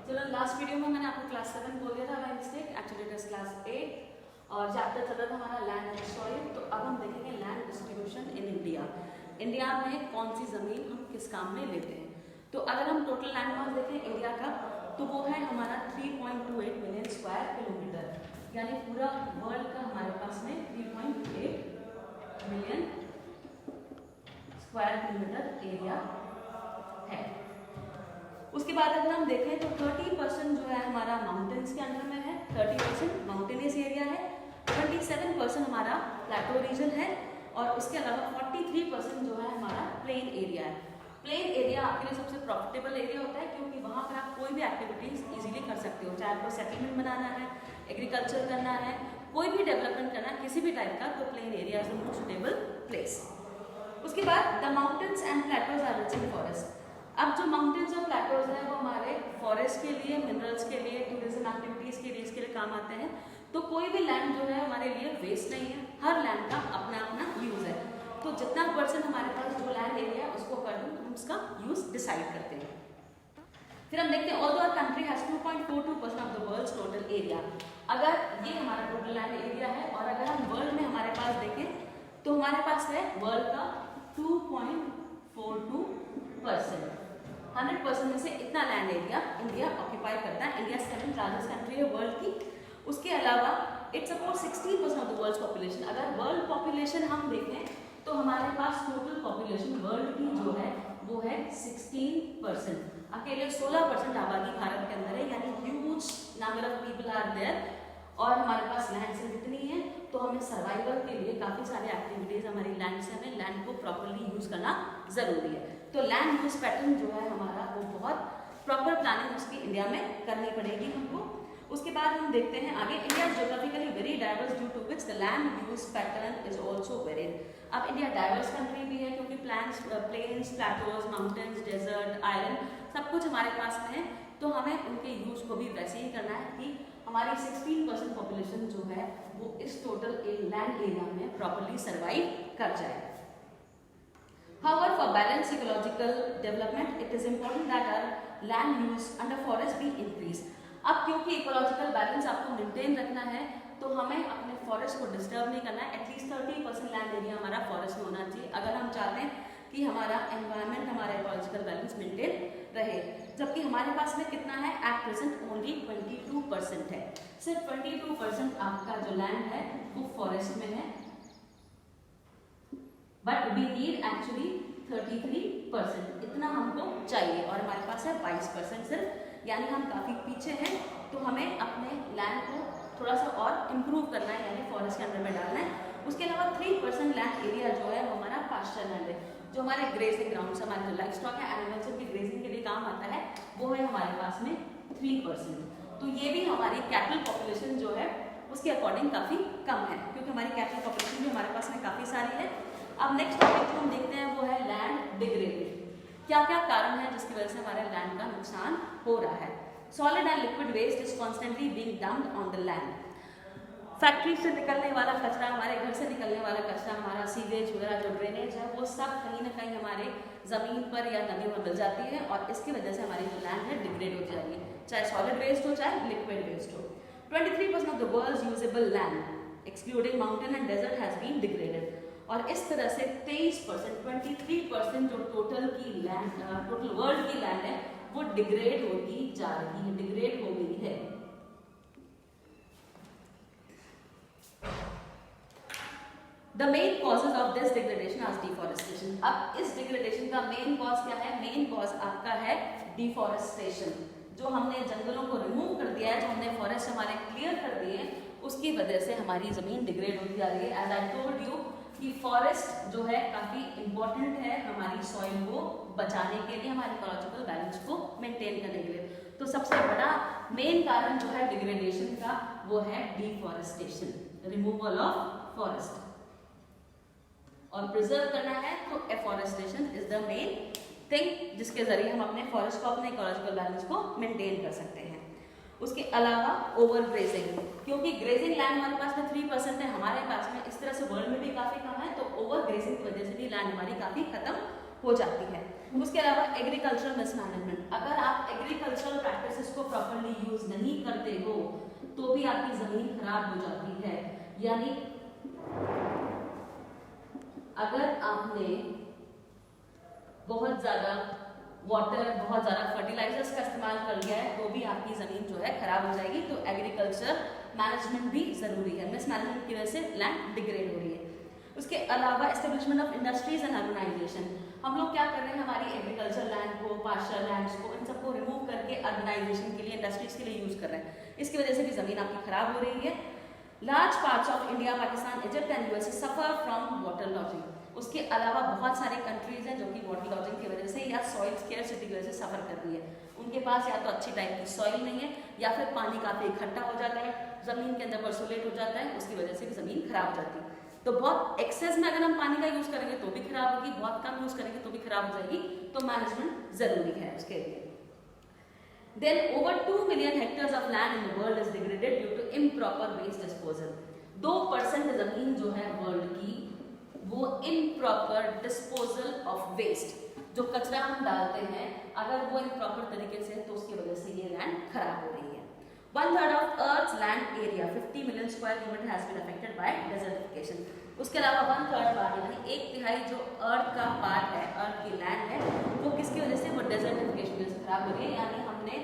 चलो last video में मैंने आपको क्लास 7 बोल दिया था by mistake, actually it is class 8 और चैप्टर चल रहा था हमारा लैंड एंड सॉइल। तो अब हम देखेंगे land distribution in India. India में कौन सी जमीन हम किस काम में लेते हैं। तो अगर हम टोटल लैंड मास देखें इंडिया का तो वो है हमारा 3.28 मिलियन स्क्वायर किलोमीटर, यानी पूरा वर्ल्ड का हमारे पास में 3.8 मिलियन स्क्वायर किलोमीटर एरिया है। उसके बाद अगर हम देखें तो 30% जो है हमारा माउंटेन्स के अंडर में है, 30% माउंटेनियस एरिया है, 27% हमारा प्लेटो रीजन है और उसके अलावा 43% जो है हमारा प्लेन एरिया है। प्लेन एरिया आपके लिए सबसे प्रॉफिटेबल एरिया होता है क्योंकि वहाँ पर आप कोई भी एक्टिविटीज इजीली कर सकते हो, चाहे आपको सेटलमेंट बनाना है, एग्रीकल्चर करना है, कोई भी डेवलपमेंट करना है किसी भी टाइप का, तो plain area is the most suitable place. उसके बाद the mountains and plateaus are rich in forest. अब जो माउंटेन्स और प्लेटोज हैं वो हमारे फॉरेस्ट के लिए, मिनरल्स के लिए, टूरिज्म एक्टिविटीज के लिए, इसके लिए काम आते हैं। तो कोई भी लैंड जो है हमारे लिए वेस्ट नहीं है, हर लैंड का अपना अपना यूज है। तो जितना परसेंट हमारे पास जो लैंड एरिया है उसको अकॉर्डिंग हम उसका यूज डिसाइड करते हैं। फिर हम देखते हैं although our country has 2.42% of the world's total area. अगर ये हमारा टोटल लैंड एरिया है और अगर हम वर्ल्ड में हमारे पास देखें तो हमारे पास है वर्ल्ड का 2.42%। 100% में से इतना लैंड एरिया इंडिया ऑक्यूपाई करता है। इंडिया 7th लार्जेस्ट कंट्री है वर्ल्ड की। उसके अलावा it's about 16% of the world's population. अगर वर्ल्ड पॉपुलेशन हम देखें तो हमारे पास टोटल पॉपुलेशन वर्ल्ड की जो है वो है 16%। अकेले 16% आबादी भारत के अंदर है, यानी huge number of people are there और हमारे पास लैंड सिर्फ इतनी है। तो हमें सर्वाइवल के लिए काफ़ी सारी एक्टिविटीज़ हमारी लैंड से, हमें लैंड को प्रॉपरली यूज़ करना ज़रूरी है। तो लैंड यूज पैटर्न जो है हमारा वो बहुत प्रॉपर प्लानिंग उसकी इंडिया में करनी पड़ेगी हमको। उसके बाद हम देखते हैं आगे, India is geographically very diverse due to which the land use pattern is also varied. अब इंडिया डाइवर्स कंट्री भी है क्योंकि plains, plateaus, mountains, desert, island सब कुछ हमारे पास में है। तो हमें उनके यूज को भी वैसे ही करना है कि हमारी 16% पॉपुलेशन जो है वो इस टोटल लैंड एरिया में प्रॉपरली सर्वाइव कर जाए। However, for balanced ecological development, it is important that our land use under forest be increased. अब क्योंकि इकोलॉजिकल बैलेंस आपको मेंटेन रखना है तो हमें अपने फॉरेस्ट को डिस्टर्ब नहीं करना है। एटलीस्ट 30% लैंड एरिया हमारा फॉरेस्ट में होना चाहिए अगर हम चाहते हैं कि हमारा एनवायरनमेंट, हमारा इकोलॉजिकल बैलेंस मेंटेन रहे। जबकि हमारे पास में कितना है, एट प्रेजेंट ओनली 22% है। सिर्फ 22% आपका जो लैंड है वो फॉरेस्ट में है, बट वी नीड एक्चुअली 33%। इतना हमको चाहिए और हमारे पास है 22% सिर्फ, यानी हम काफ़ी पीछे हैं। तो हमें अपने लैंड को थोड़ा सा और इम्प्रूव करना है, यानी फॉरेस्ट के अंदर में डालना है। उसके अलावा 3% लैंड एरिया जो है वो हमारा पास्चर लैंड है, जो हमारे ग्रेजिंग ग्राउंड, हमारे जो लाइफ स्टॉक है, एनिमल्स की ग्रेजिंग के लिए काम आता है, वो है हमारे पास में 3%। तो ये भी हमारी कैटल पॉपुलेशन जो है उसके अकॉर्डिंग काफ़ी कम है क्योंकि हमारी कैटल पॉपुलेशन भी हमारे पास में काफ़ी सारी है। अब नेक्स्ट टॉपिक जो हम देखते हैं वो है लैंड डिग्रेडेड। क्या क्या कारण है जिसकी वजह से हमारे लैंड का नुकसान हो रहा है। Solid and liquid waste is constantly being dumped on the land. Factory से निकलने वाला कचरा, हमारे घर से निकलने वाला कचरा, हमारा सीवेज वगैरह जो ड्रेनेज है वो सब कहीं ना कहीं हमारे ज़मीन पर या नदियों में मिल जाती है और इसकी वजह से हमारी जो लैंड है डिग्रेड हो जाएगी, चाहे सॉलिड वेस्ट हो चाहे लिक्विड वेस्ट हो। 23% of the world's usable land excluding mountain and desert has been degraded. और इस तरह से 23%, 23% जो टोटल वर्ल्ड की लैंड है वो डिग्रेड होती जा रही है, डिग्रेड हो गई है। The main causes of this degradation is deforestation. अब इस डिग्रेडेशन का मेन कॉज क्या है? मेन कॉज आपका है डिफॉरेस्टेशन। जो हमने जंगलों को रिमूव कर दिया है, जो हमने फॉरेस्ट हमारे क्लियर कर दिए, उसकी वजह से हमारी जमीन डिग्रेड होती जा रही है। एज आई टोल्ड यू कि फॉरेस्ट जो है काफ़ी इम्पोर्टेंट है हमारी सॉइल को बचाने के लिए, हमारे इकोलॉजिकल बैलेंस को मेंटेन करने के लिए। तो सबसे बड़ा मेन कारण जो है डिग्रेडेशन का वो है डिफॉरेस्टेशन, रिमूवल ऑफ फॉरेस्ट। और प्रिजर्व करना है तो afforestation is the main thing जिसके जरिए हम अपने फॉरेस्ट को, अपने इकोलॉजिकल बैलेंस को मेंटेन कर सकते हैं। उसके अलावा ओवर ग्रेजिंग, क्योंकि ग्रेजिंग लैंड हमारे पास में 3% है, हमारे पास में इस तरह से वर्ल्ड में भी काफ़ी कम है, तो ओवर ग्रेजिंग की वजह से भी लैंड हमारी काफ़ी खत्म हो जाती है। उसके अलावा एग्रीकल्चरल मिसमैनेजमेंट, अगर आप एग्रीकल्चरल प्रैक्टिसेस को प्रॉपरली यूज नहीं करते हो तो भी आपकी जमीन खराब हो जाती है। यानी अगर आपने बहुत ज्यादा वाटर, बहुत ज्यादा फर्टिलाइजर्स का इस्तेमाल कर लिया है तो भी आपकी जमीन जो है खराब हो जाएगी। तो एग्रीकल्चर मैनेजमेंट भी जरूरी है। मिसमैनेजमेंट की वजह से लैंड डिग्रेड हो रही है। उसके अलावा establishment of industries and urbanisation, हम लोग क्या कर रहे हैं, हमारी एग्रीकल्चर लैंड को, पास्चर लैंड्स को, इन सबको रिमूव करके अर्बनाइजेशन के लिए, इंडस्ट्रीज के लिए यूज कर रहे हैं। इसकी वजह से भी जमीन आपकी खराब हो रही है। Large parts of India, Pakistan, Egypt and USA suffer from water lodging. उसके अलावा बहुत सारे कंट्रीज हैं जो कि वाटर लॉजिंग की वजह से या सॉइल स्केर्सिटी की वजह से सफर कर रही है। उनके पास या तो अच्छी टाइप की सॉइल नहीं है या फिर पानी काफी इकट्ठा हो जाता है, जमीन के अंदर पर्सोलेट हो जाता है, उसकी वजह से भी जमीन खराब हो जाती है। तो बहुत एक्सेस में अगर हम पानी का यूज करेंगे तो भी खराब होगी, बहुत कम यूज करेंगे तो भी खराब हो जाएगी। तो मैनेजमेंट जरूरी है उसके लिए। Then over 2 million hectares of land in the world is degraded due to improper waste disposal. 2% जमीन जो है वर्ल्ड की वो improper disposal of waste, जो कचरा हम डालते हैं अगर वो improper तरीके से तो उसकी वजह से ये लैंड खराब हो रही है। 1/3 of Earth's land area 50 million square kilometer has been affected by desertification. उसके अलावा 1/3 पार्ट यानी 1/3 जो अर्थ का पार्ट है, अर्थ की लैंड है, वो किसकी वजह से, वो डेजर्टिफिकेशन की वजह से खराब हो रही है। यानी हमने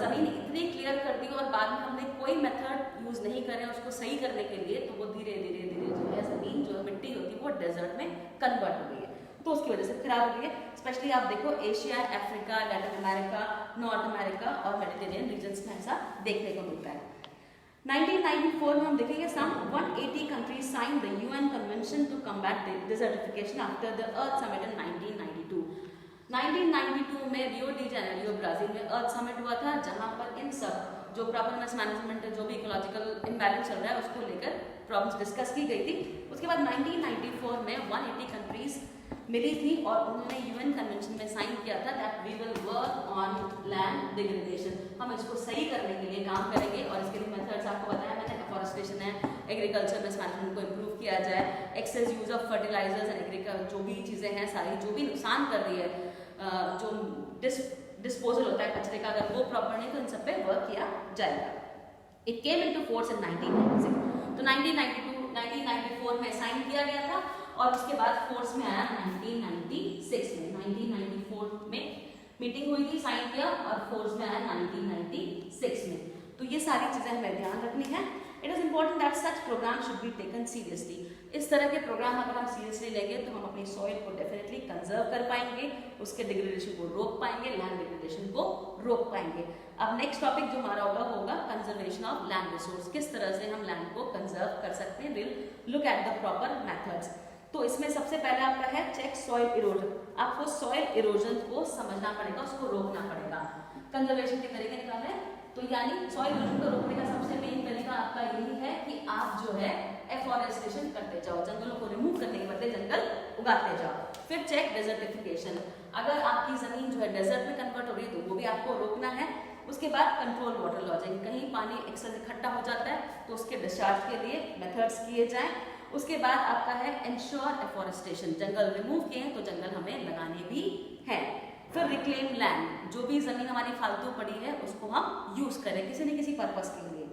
जमीन इतनी क्लियर कर दी और बाद में हमने कोई मेथड यूज नहीं करे उसको सही करने के लिए, तो वो धीरे धीरे धीरे जो है जमीन जो है मिट्टी होती है वो डेजर्ट में कन्वर्ट हो गई है, तो उसकी वजह से खराब हो गई है। स्पेशली आप देखो Asia, Africa, Latin America, north America और मेडिटेरियन रीजन्स में ऐसा देखने को मिलता है। 1994 में हम देखेंगे some 180 countries signed the UN Convention to combat desertification after the Earth Summit in 1992. 1992 में रियो डी जेनेरियो ब्राजील में अर्थ समिट हुआ था, जहां पर इन सब जो प्रॉपर मैनेजमेंट है, जो भी इकोलॉजिकल इम्बैलेंस चल रहा है उसको लेकर प्रॉब्लम्स डिस्कस की गई थी। उसके बाद 1994 में 180 कंट्रीज मिली थी और उन्होंने यूएन कन्वेंशन में साइन किया था that we will work on land degradation. हम इसको सही करने के लिए काम करेंगे और इसके लिए मेथड्स आपको बताया मैंने, एफॉरेस्टेशन है, एग्रीकल्चर में मैनेजमेंट को इम्प्रूव किया जाए, excess use of fertilisers and agriculture, जो भी चीज़ें हैं सारी जो भी नुकसान कर रही है, जो डिस्पोजल होता है कचरे का, अगर वो प्रॉपर नहीं तो इन सब पे वर्क किया जाएगा। It came into force in 1996, तो 1994 में साइन किया गया था और उसके बाद फोर्स में आया 1996 में। 1994 में मीटिंग हुई थी, साइन किया और फोर्स में आया 1996 में। तो ये सारी चीजें हमें ध्यान रखनी है। It is important that such programme should be taken seriously. इस तरह के प्रोग्राम अगर हम सीरियसली लेंगे तो हम अपनी सॉइल को डेफिनेटली कंजर्व कर पाएंगे, उसके डिग्रेडेशन को रोक पाएंगे, लैंड डिग्रेडेशन को रोक पाएंगे। अब नेक्स्ट टॉपिक जो हमारा होगा कंजर्वेशन ऑफ लैंड रिसोर्स, किस तरह से हम लैंड को कंजर्व कर सकते हैं। Will look at the proper methods. तो इसमें सबसे पहले आपका है चेक सॉइल इरोजन। आपको सॉइल इरोजन को समझना पड़ेगा, उसको रोकना पड़ेगा। कंजर्वेशन के तरीके निकाले, तो यानी सॉइल इरोजन को रोकने का सबसे मेन तरीका आपका यही है कि आप जो है एफॉरेस्टेशन करते जाओ, जंगलों को रिमूव करने के बदले जंगल उगाते जाओ। फिर चेक डेजर्टिफिकेशन, अगर आपकी जमीन जो है डेजर्ट में कन्वर्ट हो रही है तो वो भी आपको रोकना है। उसके बाद कंट्रोल वाटर लॉजिंग, कहीं पानी एक्सेस इकट्ठा हो जाता है तो उसके डिस्चार्ज के लिए मेथड्स किए जाएं। उसके बाद आपका है इंश्योर एफॉरेस्टेशन, जंगल रिमूव किए हैं तो जंगल हमें लगाने भी हैं। फिर रिक्लेम लैंड, जो भी जमीन हमारी फालतू पड़ी है उसको हम यूज करें किसी न किसी पर्पस के लिए।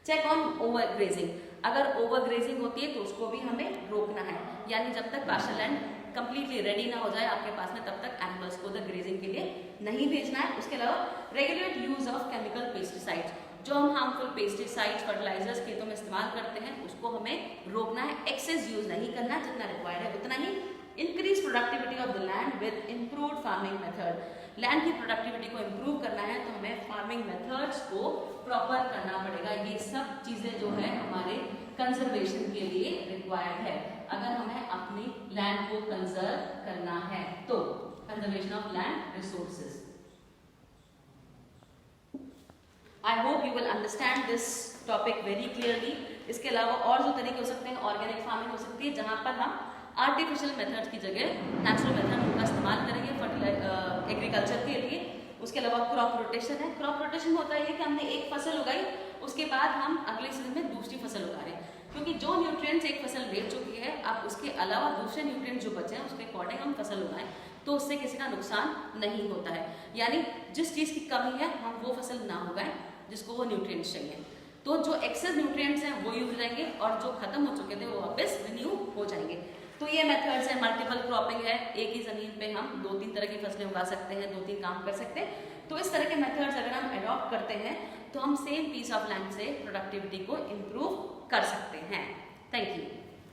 चेक ऑन ओवर ग्रेजिंग, अगर ओवर ग्रेजिंग होती है तो उसको भी हमें रोकना है, यानी जब तक पार्शल लैंड कंप्लीटली रेडी ना हो जाए आपके पास में तब तक एनिमल्स को उधर ग्रेजिंग के लिए नहीं भेजना है। उसके अलावा regulate use of chemical pesticides, जो हम हार्मफुल पेस्टिसाइड्स फर्टिलाइजर्स खेतों में इस्तेमाल करते हैं उसको हमें रोकना है, एक्सेस यूज नहीं करना, जितना रिक्वायर्ड है उतना ही। Increase productivity of the land with improved farming method, land की प्रोडक्टिविटी को इम्प्रूव करना है तो हमें फार्मिंग मेथड्स को प्रॉपर करना पड़ेगा। ये सब चीजें जो है हमारे कंजर्वेशन के लिए रिक्वायर्ड है, अगर हमें अपनी लैंड को कंजर्व करना है तो। Conservation of land resources, I hope you will understand this topic very clearly. इसके अलावा और जो तरीके हो सकते हैं, ऑर्गेनिक फार्मिंग हो सकती है जहाँ पर हम आर्टिफिशियल मेथड्स की जगह नेचुरल मेथड उनका इस्तेमाल करेंगे एग्रीकल्चर के लिए। उसके अलावा क्रॉप रोटेशन है। क्रॉप रोटेशन होता है कि हमने एक फसल उगाई उसके बाद हम अगले सीजन में दूसरी फसल उगा रहे हैं, क्योंकि जो न्यूट्रिएंट्स एक फसल ले चुकी है अब उसके अलावा दूसरे न्यूट्रिएंट्स जो बचे हैं उसके अकॉर्डिंग हम फसल उगाएं। तो उससे किसी का नुकसान नहीं होता है। यानी जिस चीज़ की कमी है हम वो फसल ना उगाएं जिसको वो न्यूट्रिएंट्स चाहिए। तो जो एक्सेस न्यूट्रिएंट्स हैं वो यूज रहेंगे और जो खत्म हो चुके थे वो वापस रिन्यू हो जाएंगे। तो ये मेथड्स है, मल्टीपल क्रॉपिंग है, एक ही जमीन पे हम 2-3 तरह की फसलें उगा सकते हैं, 2-3 काम कर सकते हैं। तो इस तरह के मेथड्स अगर हम अडॉप्ट करते हैं तो हम सेम पीस ऑफ लैंड से प्रोडक्टिविटी को इम्प्रूव कर सकते हैं। Thank you.